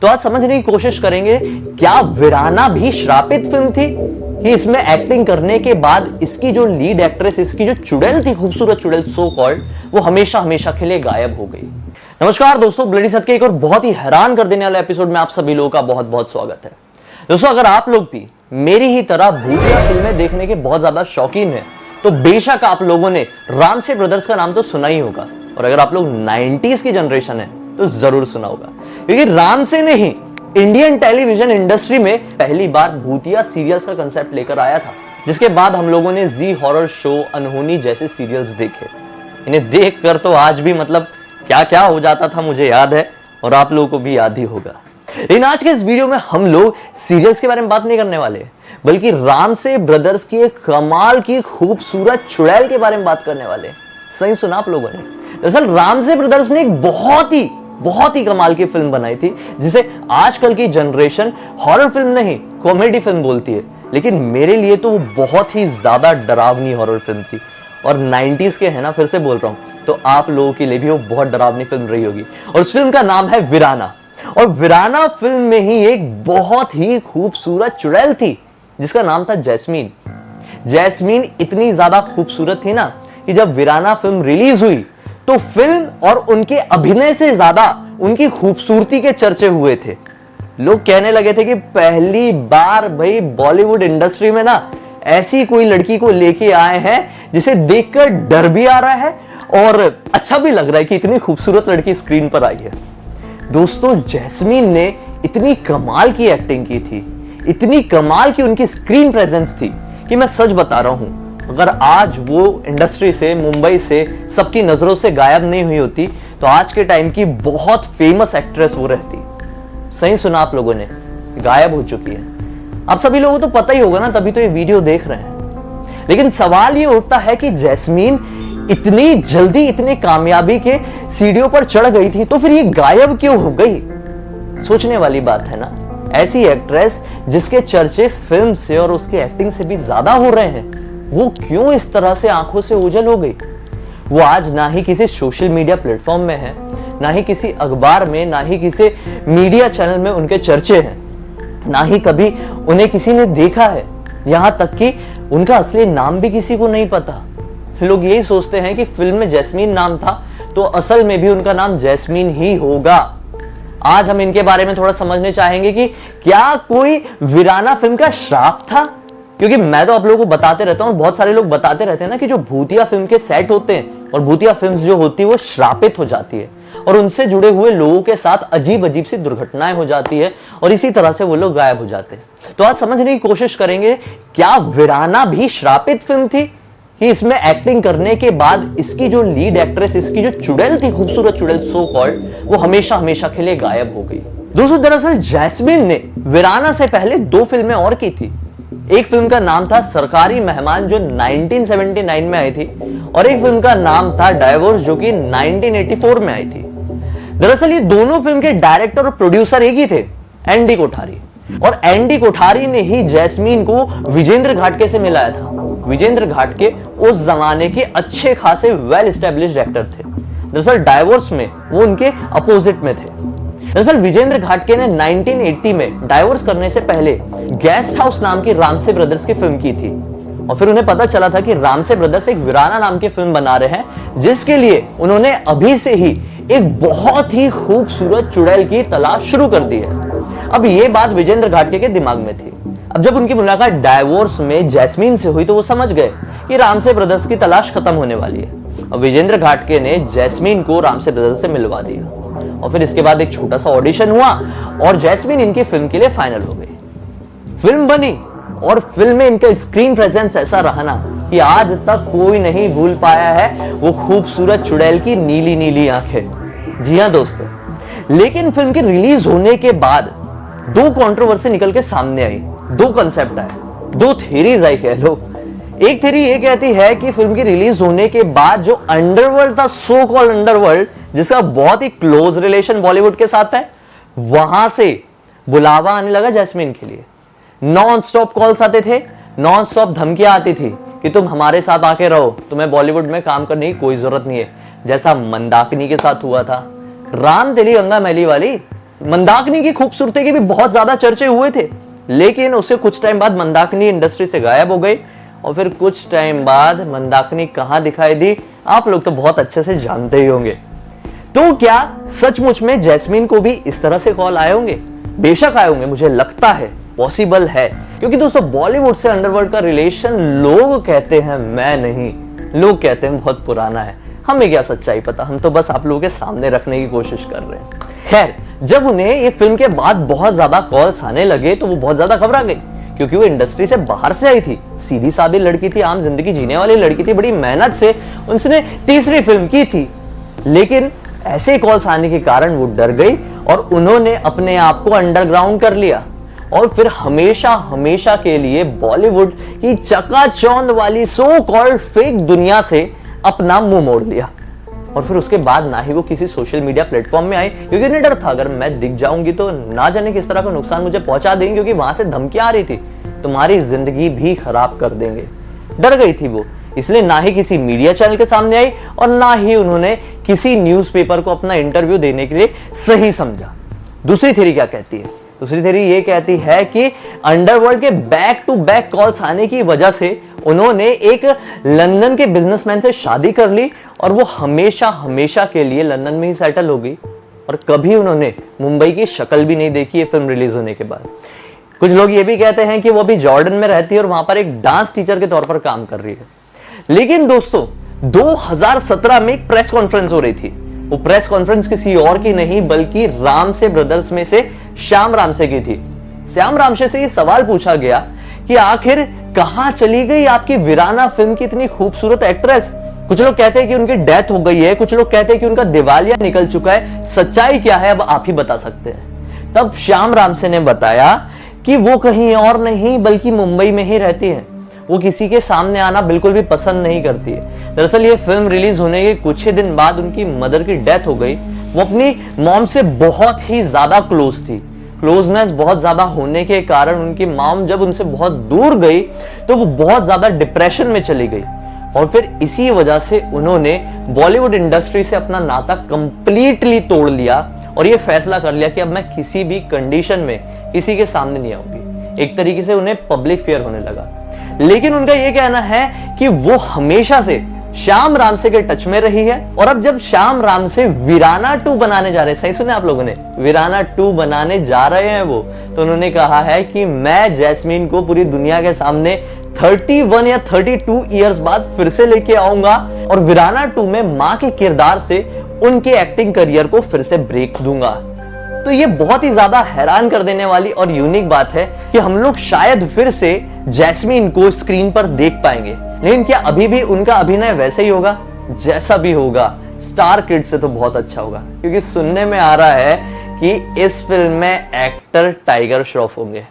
तो आज समझने की कोशिश करेंगे, क्या वीराना भी श्रापित फिल्म थी कि इसमें एक्टिंग करने के बाद इसकी जो लीड एक्ट्रेस, इसकी जो चुड़ैल थी, खूबसूरत चुड़ैल सो कॉल्ड, वो हमेशा हमेशा के लिए गायब हो गई। नमस्कार दोस्तों, ब्लडी सत्य के एक और बहुत ही हैरान कर देने वाले एपिसोड में आप सभी लोगों का बहुत बहुत स्वागत है। दोस्तों, अगर आप लोग भी मेरी ही तरह भूतिया फिल्में देखने के बहुत ज्यादा शौकीन हैं, तो बेशक आप लोगों ने रामसे ब्रदर्स का नाम तो सुना ही होगा। और अगर आप लोग 90s की जनरेशन है तो जरूर सुना होगा, क्योंकि रामसे ने ही इंडियन टेलीविजन इंडस्ट्री में पहली बार भूतिया सीरियल्स का कंसेप्ट लेकर आया था, जिसके बाद हम लोगों ने जी हॉरर शो, अनहोनी जैसे सीरियल्स देखे। इन्हें देखकर तो आज भी क्या क्या हो जाता था मुझे याद है, और आप लोगों को भी याद ही होगा। लेकिन आज के इस वीडियो में हम लोग सीरियल्स के बारे में बात नहीं करने वाले, बल्कि रामसे ब्रदर्स की एक कमाल की खूबसूरत चुड़ैल के बारे में बात करने वाले। सही सुना आप लोगों ने। दरअसल रामसे ब्रदर्स ने एक बहुत ही कमाल की फिल्म बनाई थी, जिसे आजकल की जनरेशन हॉरर फिल्म नहीं, कॉमेडी फिल्म बोलती है। लेकिन मेरे लिए तो वो बहुत ही ज्यादा डरावनी हॉरर फिल्म थी। और 90s के है ना, फिर से बोल रहा हूं, तो आप लोगों के लिए भी वो बहुत डरावनी फिल्म रही होगी। और उस फिल्म का नाम है वीराना। और वीराना फिल्म में ही एक बहुत ही खूबसूरत चुड़ैल थी, जिसका नाम था जैस्मीन। जैस्मीन इतनी ज्यादा खूबसूरत थी ना कि जब वीराना फिल्म रिलीज हुई तो फिल्म और उनके अभिनय से ज्यादा उनकी खूबसूरती के चर्चे हुए थे। लोग कहने लगे थे कि पहली बार भाई बॉलीवुड इंडस्ट्री में ना ऐसी कोई लड़की को लेके आए हैं जिसे देखकर डर भी आ रहा है और अच्छा भी लग रहा है कि इतनी खूबसूरत लड़की स्क्रीन पर आई है। दोस्तों, जैस्मीन ने इतनी कमाल की एक्टिंग की थी, इतनी कमाल की उनकी स्क्रीन प्रेजेंस थी कि मैं सच बता रहा हूं, अगर आज वो इंडस्ट्री से, मुंबई से सबकी नजरों से गायब नहीं हुई होती तो आज के टाइम की बहुत फेमस एक्ट्रेस वो रहती। सही सुना आप लोगों ने, गायब हो चुकी है। आप सभी लोगों को तो पता ही होगा ना, तभी तो ये वीडियो देख रहे हैं। लेकिन सवाल ये उठता है कि जैस्मीन इतनी जल्दी इतने कामयाबी के सीढ़ियों पर चढ़ गई थी, तो फिर ये गायब क्यों हो गई? सोचने वाली बात है ना। ऐसी एक्ट्रेस जिसके चर्चे फिल्म से और उसकी एक्टिंग से भी ज्यादा हो रहे हैं, वो क्यों इस तरह से आंखों से ओझल हो गई? वो आज ना ही किसी सोशल मीडिया प्लेटफॉर्म में है, ना ही किसी अखबार में, ना ही किसी मीडिया चैनल में उनके चर्चे हैं, ना ही कभी उन्हें किसी ने देखा है। यहां तक कि उनका असली नाम भी किसी को नहीं पता। लोग यही सोचते हैं कि फिल्म में जैस्मीन नाम था तो असल में भी उनका नाम जैस्मीन ही होगा। आज हम इनके बारे में थोड़ा समझने चाहेंगे कि क्या कोई वीराना फिल्म का श्राप था? क्योंकि मैं तो आप लोगों को बताते रहता हूं, और बहुत सारे लोग बताते रहते हैं ना कि जो भूतिया फिल्म के सेट होते हैं और भूतिया फिल्म जो होती है वो श्रापित हो जाती है और उनसे जुड़े हुए लोगों के साथ अजीब अजीब सी दुर्घटनाएं हो जाती है और इसी तरह से वो लोग गायब हो जाते हैं। तो आज समझने की कोशिश करेंगे, क्या वीराना भी श्रापित फिल्म थी कि इसमें एक्टिंग करने के बाद इसकी जो लीड एक्ट्रेस, इसकी जो चुड़ैल थी, खूबसूरत चुड़ैल सो कॉल्ड, वो हमेशा हमेशा के लिए गायब हो गई। दोस्तों, दरअसल जैस्मीन ने वीराना से पहले 2 फिल्में और की थी। एक फिल्म का नाम था सरकारी मेहमान, जो 1979 में आई थी, और एक फिल्म का नाम था डाइवोर्स, जो कि 1984 में आई थी। दरअसल ये दोनों फिल्म के डायरेक्टर और प्रोड्यूसर एक ही थे, एनडी कोठारी। और एनडी कोठारी ने ही जैस्मीन को विजेंद्र घाटगे से मिलाया था। विजेंद्र घाटगे उस जमाने के अच्छे खासे वेल एस्टेब्लिश्ड एक्टर थे। दरअसल डाइवोर्स में वो उनके अपोजिट में थे। दरअसल विजेंद्र घाटगे ने 1980 में डाइवोर्स करने से पहले गेस्ट हाउस नाम की रामसे ब्रदर्स की फिल्म की थी, और फिर उन्हें पता चला था कि रामसे ब्रदर्स एक वीराना नाम की फिल्म बना रहे हैं, जिसके लिए उन्होंने अभी से ही एक बहुत ही खूबसूरत चुड़ैल की तलाश शुरू कर दी है। अब ये बात विजेंद्र घाटगे के दिमाग में थी। अब जब उनकी मुलाकात डाइवोर्स में जैस्मीन से हुई तो वो समझ गए कि रामसे ब्रदर्स की तलाश खत्म होने वाली है। और विजेंद्र घाटगे ने जैस्मीन को रामसे ब्रदर्स से मिलवा दिया, और फिर इसके बाद एक छोटा सा ऑडिशन हुआ और जैस्मीन इनकी फिल्म के लिए फाइनल हो गई। फिल्म बनी और फिल्म में इनका स्क्रीन प्रेजेंस ऐसा रहा ना कि आज तक कोई नहीं भूल पाया है वो खूबसूरत चुड़ैल की नीली नीली आंखें। जी हां दोस्तों, लेकिन फिल्म के रिलीज होने के बाद 2 कंट्रोवर्सी निकल के सामने आई, 2 कंसेप्ट आए, 2 थ्योरीज आई कह लो। एक थ्योरी ये कहती है कि फिल्म की रिलीज होने के बाद जो अंडरवर्ल्ड था, सो कॉल्ड अंडरवर्ल्ड, जिसका बहुत ही क्लोज रिलेशन बॉलीवुड के साथ है, वहां से बुलावा आने लगा जैस्मीन के लिए। नॉन स्टॉप कॉल्स आते थे, नॉन स्टॉप धमकियां आती थी कि तुम हमारे साथ आके रहो, तुम्हें बॉलीवुड में काम करने की कोई जरूरत नहीं है, जैसा मंदाकिनी के साथ हुआ था, राम तेली गंगा मैली वाली। मंदाकिनी की खूबसूरती के भी बहुत ज्यादा चर्चे हुए थे, लेकिन उससे कुछ टाइम बाद मंदाकिनी इंडस्ट्री से गायब हो गई। और फिर कुछ टाइम बाद मंदाकिनी कहां दिखाई दी, आप लोग तो बहुत अच्छे से जानते ही होंगे। तो क्या सचमुच में जैस्मीन को भी इस तरह से कॉल आए होंगे? बेशक आए होंगे, मुझे लगता है पॉसिबल है, क्योंकि दोस्तों बॉलीवुड से अंडरवर्ल्ड का रिलेशन लोग कहते हैं, मैं नहीं, लोग कहते हैं बहुत पुराना है। हमें क्या सच्चाई पता, हम तो बस आप लोगों के सामने रखने की कोशिश कर रहे हैं। खैर, जब उन्हें ये फिल्म के बाद बहुत ज्यादा कॉल्स आने लगे तो वो बहुत ज्यादा घबरा गई, क्योंकि वो इंडस्ट्री से बाहर से आई थी, सीधी सादी लड़की थी, आम जिंदगी जीने वाली लड़की थी, बड़ी मेहनत से उसने तीसरी फिल्म की थी। लेकिन ऐसे कॉल्स आने के कारण वो डर गई और उन्होंने अपने आप को अंडरग्राउंड कर लिया और फिर हमेशा हमेशा के लिए बॉलीवुड की चकाचौंध वाली सो कॉल्ड फेक दुनिया से अपना मुंह मोड़ लिया। और फिर उसके बाद ना ही वो किसी सोशल मीडिया प्लेटफॉर्म में आई, क्योंकि उन्हें डर था अगर मैं दिख जाऊंगी तो ना जाने किस तरह का नुकसान मुझे पहुंचा देंगे, क्योंकि वहां से धमकियां आ रही थी, तुम्हारी जिंदगी भी खराब कर देंगे। डर गई थी वो, इसलिए ना ही किसी मीडिया चैनल के सामने आई और ना ही उन्होंने किसी न्यूज़पेपर को अपना इंटरव्यू देने के लिए सही समझा। दूसरी थ्योरी क्या कहती है? दूसरी थ्योरी ये कहती है कि अंडरवर्ल्ड के बैक टू बैक कॉल्स आने की वजह से उन्होंने एक लंदन के बिजनेसमैन से शादी कर ली और वो हमेशा हमेशा के लिए लंदन में ही सेटल हो गई और कभी उन्होंने मुंबई की शक्ल भी नहीं देखी है फिल्म रिलीज होने के बाद। कुछ लोग ये भी कहते हैं कि वो अभी जॉर्डन में रहती है और वहां पर एक डांस टीचर के तौर पर काम कर रही है। लेकिन दोस्तों 2017 में एक प्रेस कॉन्फ्रेंस हो रही थी, वो प्रेस कॉन्फ्रेंस किसी और की नहीं बल्कि रामसे ब्रदर्स में से श्याम रामसे की थी। श्याम रामसे से ये सवाल पूछा गया कि आखिर कहां चली गई आपकी वीराना फिल्म की इतनी खूबसूरत एक्ट्रेस? कुछ लोग कहते हैं कि उनकी डेथ हो गई है, कुछ लोग कहते हैं कि उनका दिवालिया निकल चुका है, सच्चाई क्या है अब आप ही बता सकते हैं। तब श्याम रामसे ने बताया कि वो कहीं और नहीं बल्कि मुंबई में ही रहती है, वो किसी के सामने आना बिल्कुल भी पसंद नहीं करती है। दरअसल ये फिल्म रिलीज होने के कुछ ही दिन बाद उनकी मदर की डेथ हो गई। वो अपनी मॉम से बहुत ही ज्यादा क्लोज थी, क्लोजनेस बहुत ज्यादा होने के कारण उनकी मॉम जब उनसे बहुत दूर गई तो वो बहुत ज्यादा डिप्रेशन में चली गई और फिर इसी वजह से उन्होंने बॉलीवुड इंडस्ट्री से अपना नाता कंप्लीटली तोड़ लिया और ये फैसला कर लिया कि अब मैं किसी भी कंडीशन में किसी के सामने नहीं आऊंगी। एक तरीके से उन्हें पब्लिक फियर होने लगा। लेकिन उनका यह कहना है कि वो हमेशा से श्याम रामसे के टच में रही है और अब जब श्याम रामसे वीराना 2 बनाने जा रहे हैं, सही सुने आप लोगों ने, वीराना 2 बनाने जा रहे हैं वो, तो उन्होंने कहा है कि मैं जैस्मीन को पूरी दुनिया के सामने 31 या 32 इयर्स बाद फिर से लेके आऊंगा और वीराना 2 में मां के किरदार से उनके एक्टिंग करियर को फिर से ब्रेक दूंगा। तो ये बहुत ही ज्यादा हैरान कर देने वाली और यूनिक बात है कि हम लोग शायद फिर से जैस्मीन को स्क्रीन पर देख पाएंगे। लेकिन क्या अभी भी उनका अभिनय वैसे ही होगा? जैसा भी होगा स्टार किड्स से तो बहुत अच्छा होगा, क्योंकि सुनने में आ रहा है कि इस फिल्म में एक्टर टाइगर श्रॉफ होंगे।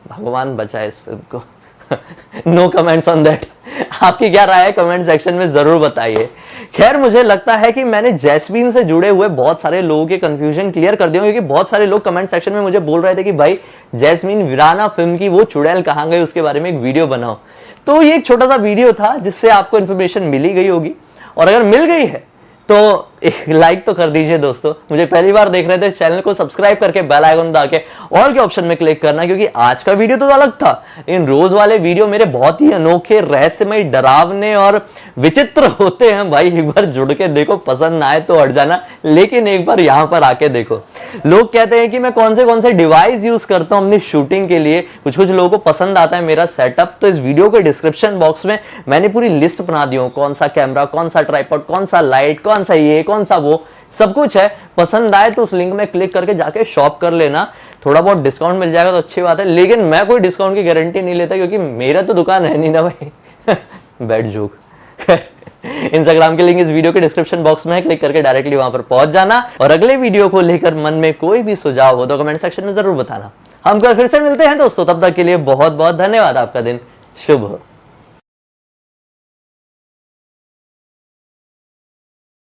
भगवान बचाए इस फिल्म को। No comments on that. आपकी क्या राय है कमेंट सेक्शन में जरूर बताइए। खैर, मुझे लगता है कि मैंने जैस्मीन से जुड़े हुए बहुत सारे लोगों के कंफ्यूजन क्लियर कर दिया, क्योंकि बहुत सारे लोग कमेंट सेक्शन में मुझे बोल रहे थे कि भाई जैस्मीन वीराना फिल्म की वो चुड़ैल कहां गई, उसके बारे में एक वीडियो बनाओ। तो ये एक छोटा सा वीडियो था जिससे आपको इन्फॉर्मेशन मिली गई होगी, और अगर मिल गई है तो एक लाइक तो कर दीजिए दोस्तों। मुझे पहली बार देख रहे थे, इस चैनल को सब्सक्राइब करके बेल आइकन दबा के ऑल के ऑप्शन में क्लिक करना, क्योंकि आज का वीडियो तो अलग था। इन रोज वाले वीडियो मेरे बहुत ही अनोखे, रहस्यमय, डरावने और विचित्र होते हैं भाई। एक बार जुड़ के देखो, पसंद ना आए तो हट जाना, लेकिन एक बार यहां पर आके देखो। लोग कहते हैं कि मैं कौन से डिवाइस यूज करता हूं अपनी शूटिंग के लिए, कुछ लोगों को पसंद आता है मेरा सेटअप। तो इस वीडियो के डिस्क्रिप्शन बॉक्स में मैंने पूरी लिस्ट बना दी हो, कौन सा कैमरा, कौन सा ट्राइपॉड, कौन सा लाइट, कौन सा ये, कौन सा वो, सब कुछ है। पसंद आए तो उस लिंक में क्लिक करके जाके शॉप कर लेना। थोड़ा बहुत डिस्काउंट मिल जाएगा तो अच्छी बात है, लेकिन मैं कोई डिस्काउंट की गारंटी नहीं लेता, क्योंकि मेरा तो दुकान है नहीं ना भाई। Bad joke. इंस्टाग्राम के लिंक इस वीडियो के डिस्क्रिप्शन बॉक्स में है, क्लिक करके डायरेक्टली वहां पर पहुंच जाना। और अगले वीडियो को लेकर मन में कोई भी सुझाव हो तो कमेंट सेक्शन में जरूर बताना। हम कल फिर से मिलते हैं दोस्तों, तब तक के लिए बहुत बहुत धन्यवाद। आपका दिन शुभ हो।